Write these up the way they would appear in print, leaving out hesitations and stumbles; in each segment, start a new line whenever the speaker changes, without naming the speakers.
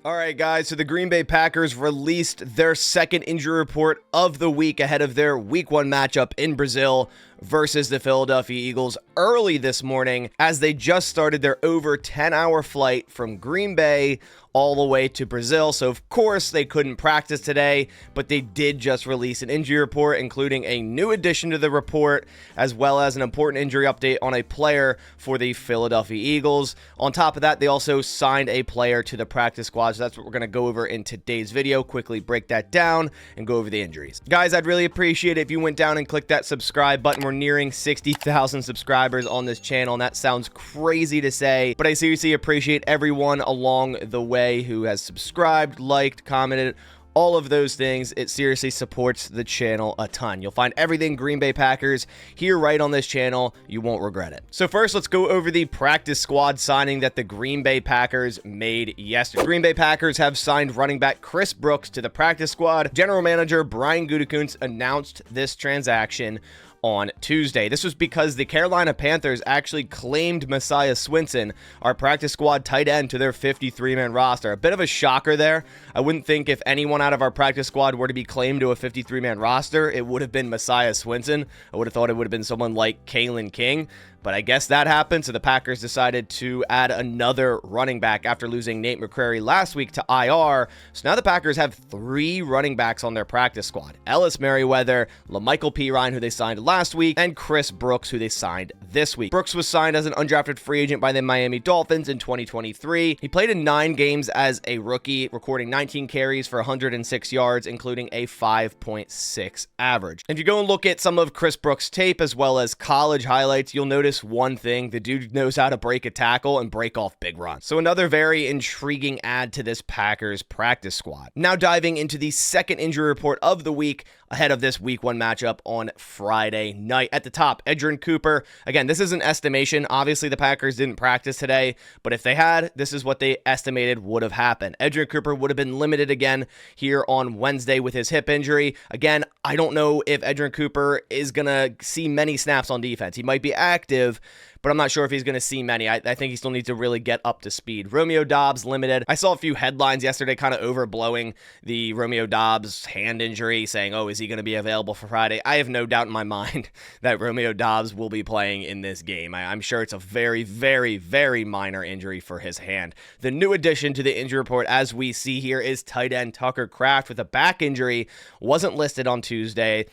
All right, guys, so the Green Bay Packers released their second injury report of the week ahead of their Week 1 matchup in Brazil versus the Philadelphia Eagles early this morning as they just started their over 10-hour flight from Green Bay all the way to Brazil. So, of course, they couldn't practice today, but they did just release an injury report, including a new addition to the report, as well as an important injury update on a player for the Philadelphia Eagles. On top of that, they also signed a player to the practice squad, so that's what we're going to go over in today's video. Quickly break that down and go over the injuries. Guys, I'd really appreciate it if you went down and clicked that subscribe button. We're nearing 60,000 subscribers on this channel, and that sounds crazy to say, but I seriously appreciate everyone along the way who has subscribed, liked, commented, all of those things. It seriously supports the channel a ton. You'll find everything Green Bay Packers here right on this channel. You won't regret it. So first, let's go over the practice squad signing that the Green Bay Packers made yesterday. Green Bay Packers have signed running back Chris Brooks to the practice squad. General manager Brian Gutekunst announced this transaction on Tuesday. This was because the Carolina Panthers actually claimed Messiah Swinson, our practice squad tight end, to their 53-man roster. A bit of a shocker there. I wouldn't think if anyone out of our practice squad were to be claimed to a 53-man roster, it would have been Messiah Swinson. I would have thought it would have been someone like Kalen King, but I guess that happened, so the Packers decided to add another running back after losing Nate McCrary last week to IR. So now the Packers have 3 running backs on their practice squad: Ellis Merriweather, LaMichael Pirine, who they signed last week, and Chris Brooks, who they signed this week. Brooks was signed as an undrafted free agent by the Miami Dolphins in 2023. He played in 9 games as a rookie, recording 19 carries for 106 yards, including a 5.6 average. If you go and look at some of Chris Brooks' tape as well as college highlights, you'll notice one thing: the dude knows how to break a tackle and break off big runs. So another very intriguing add to this Packers practice squad. Now diving into the second injury report of the week ahead of this Week 1 matchup on Friday night. At the top, Edgerrin Cooper. Again, this is an estimation. Obviously, the Packers didn't practice today, but if they had, this is what they estimated would have happened. Edgerrin Cooper would have been limited again here on Wednesday with his hip injury. Again, I don't know if Edgerrin Cooper is going to see many snaps on defense. He might be active, but I'm not sure if he's going to see many. I think he still needs to really get up to speed. Romeo Doubs limited. I saw a few headlines yesterday kind of overblowing the Romeo Doubs hand injury, saying, oh, is he going to be available for Friday? I have no doubt in my mind that Romeo Doubs will be playing in this game. I'm sure it's a very, very, very minor injury for his hand. The new addition to the injury report, as we see here, is tight end Tucker Kraft with a back injury. Wasn't listed on Tuesday.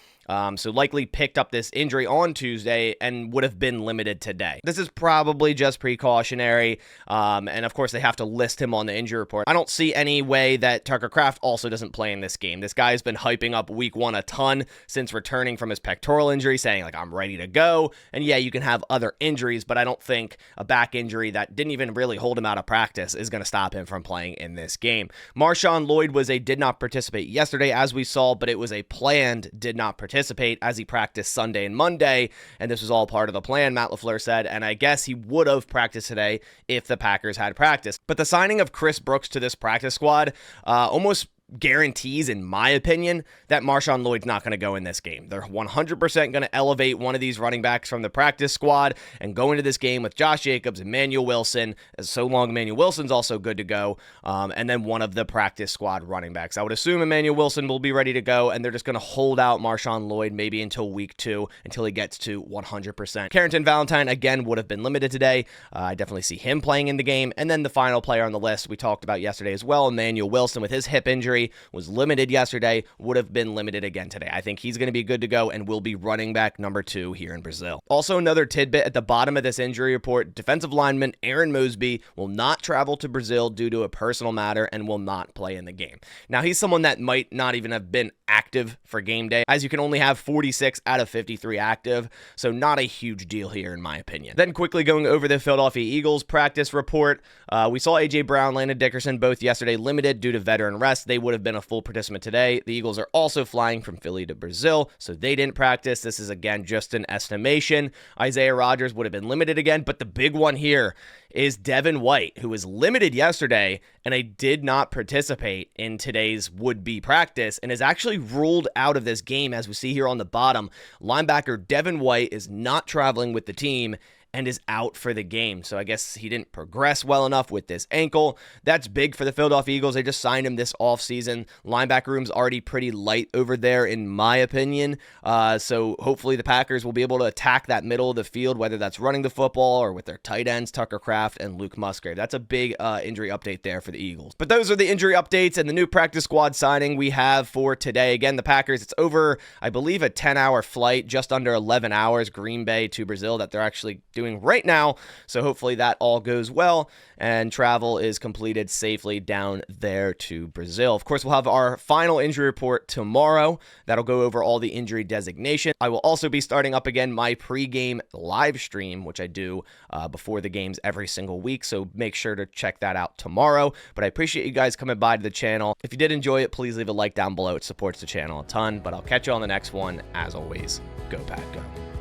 So likely picked up this injury on Tuesday and would have been limited today. This is probably just precautionary, and of course they have to list him on the injury report. I don't see any way that Tucker Kraft also doesn't play in this game. This guy's been hyping up Week 1 a ton since returning from his pectoral injury, saying, like, I'm ready to go. And yeah, you can have other injuries, but I don't think a back injury that didn't even really hold him out of practice is going to stop him from playing in this game. Marshawn Lloyd did not participate yesterday, as we saw, but it was a planned did not participate as he practiced Sunday and Monday, and this was all part of the plan, Matt LaFleur said, and I guess he would have practiced today if the Packers had practiced. But the signing of Chris Brooks to this practice squad almost guarantees, in my opinion, that Marshawn Lloyd's not going to go in this game. They're 100% going to elevate one of these running backs from the practice squad and go into this game with Josh Jacobs, Emmanuel Wilson, so long Emmanuel Wilson's also good to go, and then one of the practice squad running backs. I would assume Emmanuel Wilson will be ready to go, and they're just going to hold out Marshawn Lloyd maybe until Week 2, until he gets to 100%. Carrington Valentine, again, would have been limited today. I definitely see him playing in the game. And then the final player on the list we talked about yesterday as well, Emmanuel Wilson, with his hip injury, was limited yesterday, would have been limited again today. I think he's going to be good to go and will be running back number 2 here in Brazil. Also, another tidbit at the bottom of this injury report: defensive lineman Aaron Mosby will not travel to Brazil due to a personal matter and will not play in the game. Now, he's someone that might not even have been active for game day, as you can only have 46 out of 53 active, so not a huge deal here in my opinion. Then quickly going over the Philadelphia Eagles practice report, we saw A.J. Brown, Landon Dickerson both yesterday limited due to veteran rest. They would have been a full participant today. The Eagles are also flying from Philly to Brazil, so they didn't practice. This is, again, just an estimation. Isaiah Rodgers would have been limited again, but the big one here is Devin White, who was limited yesterday and did not participate in today's would-be practice and is actually ruled out of this game, as we see here on the bottom. Linebacker Devin White is not traveling with the team, and is out for the game. So I guess he didn't progress well enough with this ankle. That's big for the Philadelphia Eagles. They just signed him this offseason. Linebacker room's already pretty light over there, in my opinion. So hopefully the Packers will be able to attack that middle of the field, whether that's running the football or with their tight ends, Tucker Kraft and Luke Musgrave. That's a big injury update there for the Eagles. But those are the injury updates and the new practice squad signing we have for today. Again, the Packers, it's over, I believe, a 10-hour flight, just under 11 hours, Green Bay to Brazil, that they're actually doing right now. So hopefully that all goes well and travel is completed safely down there to Brazil. Of course, we'll have our final injury report tomorrow. That'll go over all the injury designation. I will also be starting up again my pregame live stream, which I do before the games every single week. So make sure to check that out tomorrow. But I appreciate you guys coming by to the channel. If you did enjoy it, please leave a like down below. It supports the channel a ton. But I'll catch you on the next one. As always, go Pack, go.